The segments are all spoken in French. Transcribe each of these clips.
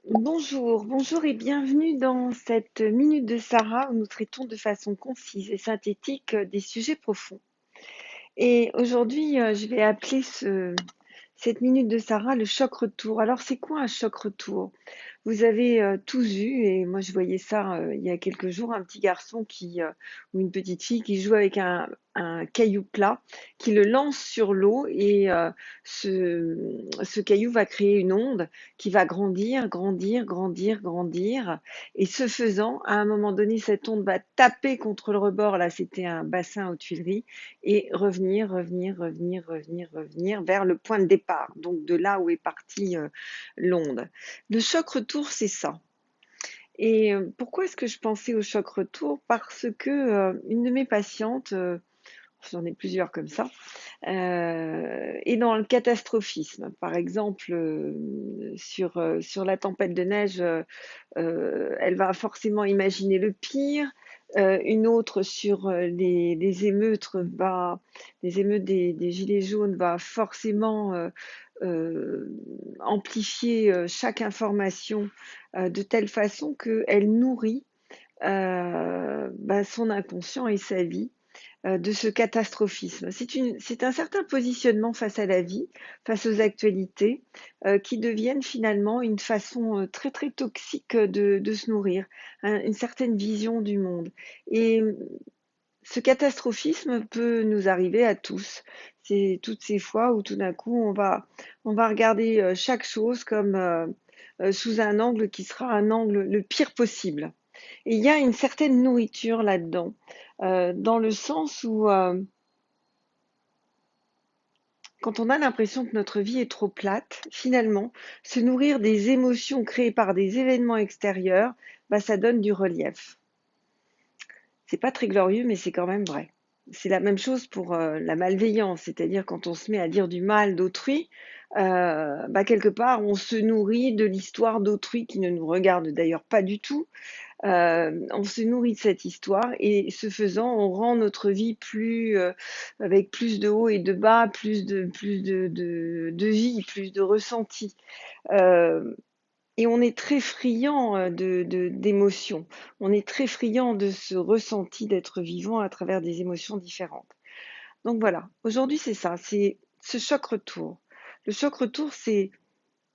Bonjour et bienvenue dans cette minute de Sarah où nous traitons de façon concise et synthétique des sujets profonds. Et aujourd'hui, je vais appeler cette minute de Sarah le choc retour. Alors, c'est quoi un choc retour? Vous avez tous vu, et moi je voyais ça il y a quelques jours, un petit garçon ou une petite fille qui joue avec un caillou plat, qui le lance sur l'eau et ce caillou va créer une onde qui va grandir, grandir, grandir, grandir. Et ce faisant, à un moment donné, cette onde va taper contre le rebord, là c'était un bassin aux Tuileries, et revenir, revenir, revenir, revenir, revenir vers le point de départ, donc de là où est partie l'onde. Le choc retour, c'est ça. Et pourquoi est-ce que je pensais au choc retour? Parce que une de mes patientes, j'en ai plusieurs comme ça, est dans le catastrophisme. Par exemple, sur la tempête de neige, elle va forcément imaginer le pire. Une autre sur les émeutes des Gilets jaunes va forcément euh, amplifier chaque information de telle façon qu'elle nourrit son inconscient et sa vie de ce catastrophisme. C'est un certain positionnement face à la vie, face aux actualités, qui deviennent finalement une façon très très toxique de se nourrir, hein, une certaine vision du monde. Et ce catastrophisme peut nous arriver à tous. C'est toutes ces fois où tout d'un coup on va regarder chaque chose comme sous un angle qui sera un angle le pire possible. Et il y a une certaine nourriture là-dedans, dans le sens où quand on a l'impression que notre vie est trop plate, finalement, se nourrir des émotions créées par des événements extérieurs, bah, ça donne du relief. C'est pas très glorieux, mais c'est quand même vrai. C'est la même chose pour la malveillance, c'est-à-dire quand on se met à dire du mal d'autrui, bah, quelque part on se nourrit de l'histoire d'autrui qui ne nous regarde d'ailleurs pas du tout. On se nourrit de cette histoire et ce faisant, on rend notre vie avec plus de hauts et de bas, plus de vie, plus de ressenti. Euh, et on est très friand d'émotions. On est très friand de ce ressenti d'être vivant à travers des émotions différentes. Donc voilà, aujourd'hui c'est ça, c'est ce choc retour. Le choc retour, c'est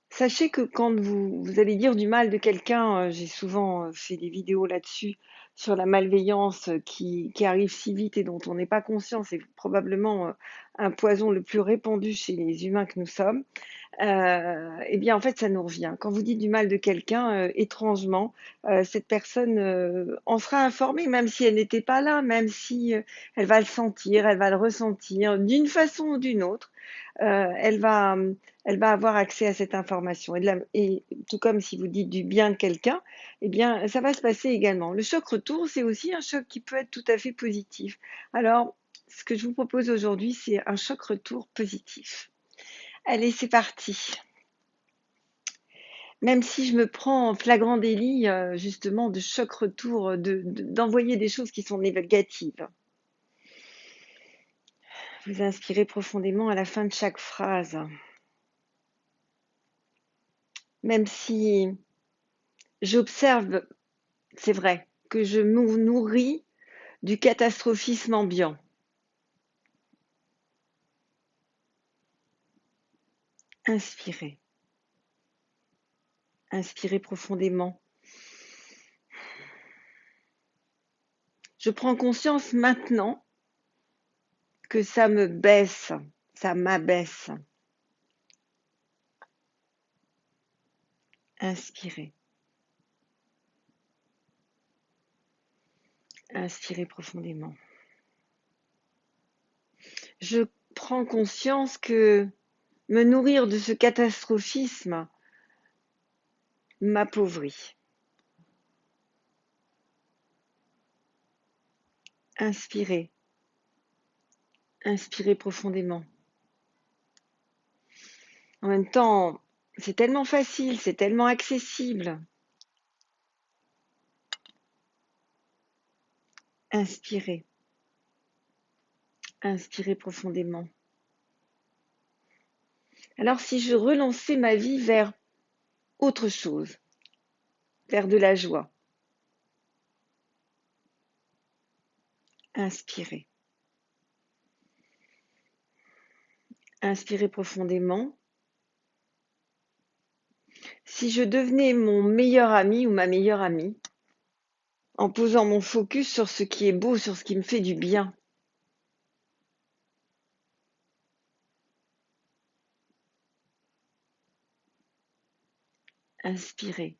sachez que quand vous allez dire du mal de quelqu'un, j'ai souvent fait des vidéos là-dessus, sur la malveillance qui arrive si vite et dont on n'est pas conscient, c'est probablement un poison le plus répandu chez les humains que nous sommes. Eh bien, en fait, ça nous revient. Quand vous dites du mal de quelqu'un, étrangement, cette personne en sera informée, même si elle n'était pas là, même si elle va le sentir, elle va le ressentir d'une façon ou d'une autre. Elle va, elle va avoir accès à cette information. Et tout comme si vous dites du bien de quelqu'un, eh bien, ça va se passer également. Le choc retour, c'est aussi un choc qui peut être tout à fait positif. Alors, ce que je vous propose aujourd'hui, c'est un choc retour positif. Allez, c'est parti. Même si je me prends en flagrant délit, justement, de choc retour, d'envoyer des choses qui sont négatives. Vous inspirez profondément à la fin de chaque phrase. Même si j'observe, c'est vrai, que je me nourris du catastrophisme ambiant. Inspirez. Inspirez profondément. Je prends conscience maintenant que ça me baisse, ça m'abaisse. Inspirez. Inspirez profondément. Je prends conscience que me nourrir de ce catastrophisme m'appauvrit. Inspirez, inspirez profondément. En même temps, c'est tellement facile, c'est tellement accessible. Inspirez, inspirez profondément. Alors si je relançais ma vie vers autre chose, vers de la joie. Inspirez. Inspirez profondément. Si je devenais mon meilleur ami ou ma meilleure amie, en posant mon focus sur ce qui est beau, sur ce qui me fait du bien. Inspirez.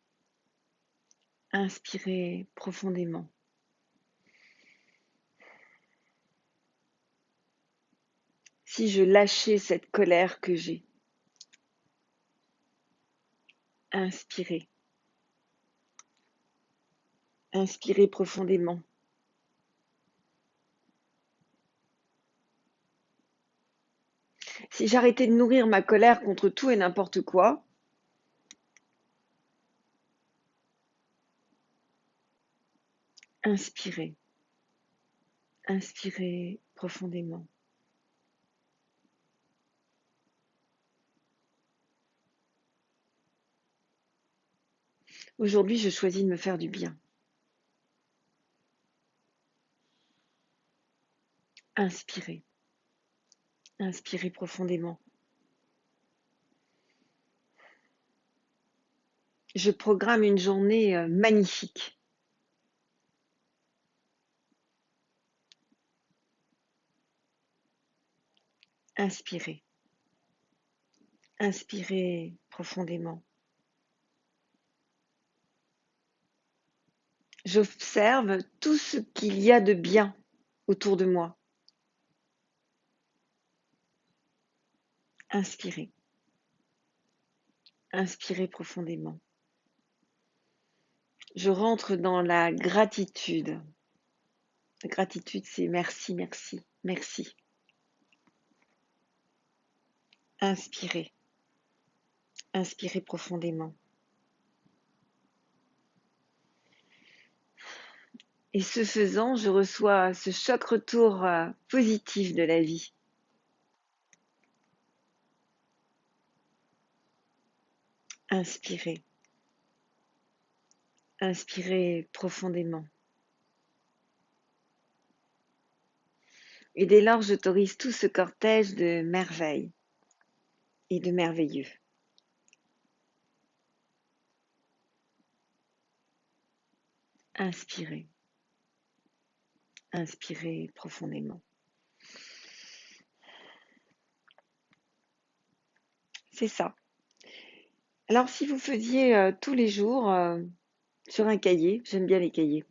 Inspirez profondément. Si je lâchais cette colère que j'ai. Inspirez. Inspirez profondément. Si j'arrêtais de nourrir ma colère contre tout et n'importe quoi, inspirez. Inspirez profondément. Aujourd'hui, je choisis de me faire du bien. Inspirez. Inspirez profondément. Je programme une journée magnifique. Inspirez. Inspirez profondément. J'observe tout ce qu'il y a de bien autour de moi. Inspirez. Inspirez profondément. Je rentre dans la gratitude. La gratitude, c'est merci, merci, merci. Inspirez. Inspirez profondément. Et ce faisant, je reçois ce choc retour positif de la vie. Inspirez. Inspirez profondément. Et dès lors, j'autorise tout ce cortège de merveilles et de merveilleux. Inspirez. Inspirez profondément. C'est ça. Alors, si vous faisiez tous les jours sur un cahier, j'aime bien les cahiers,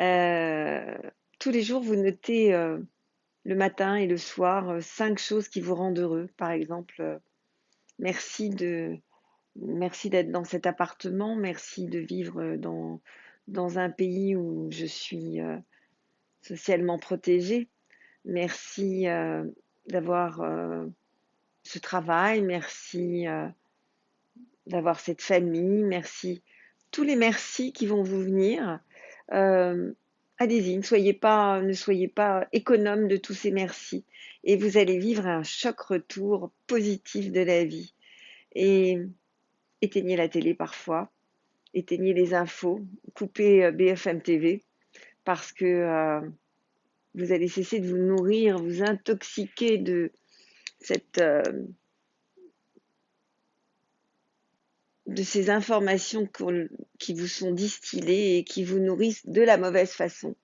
euh, tous les jours, vous notez le matin et le soir 5 choses qui vous rendent heureux. Par exemple, merci merci d'être dans cet appartement, merci de vivre dans un pays où je suis socialement protégée, merci d'avoir ce travail, merci d'avoir cette famille, merci. Tous les merci qui vont vous venir, euh, allez-y, ne soyez pas économe de tous ces merci et vous allez vivre un choc retour positif de la vie. Et éteignez la télé parfois, éteignez les infos, coupez BFM TV parce que vous allez cesser de vous nourrir, vous intoxiquer de cette de ces informations qui vous sont distillées et qui vous nourrissent de la mauvaise façon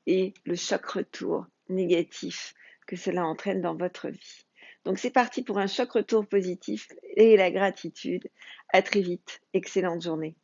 et le choc retour négatif que cela entraîne dans votre vie. Donc c'est parti pour un choc retour positif et la gratitude. À très vite. Excellente journée.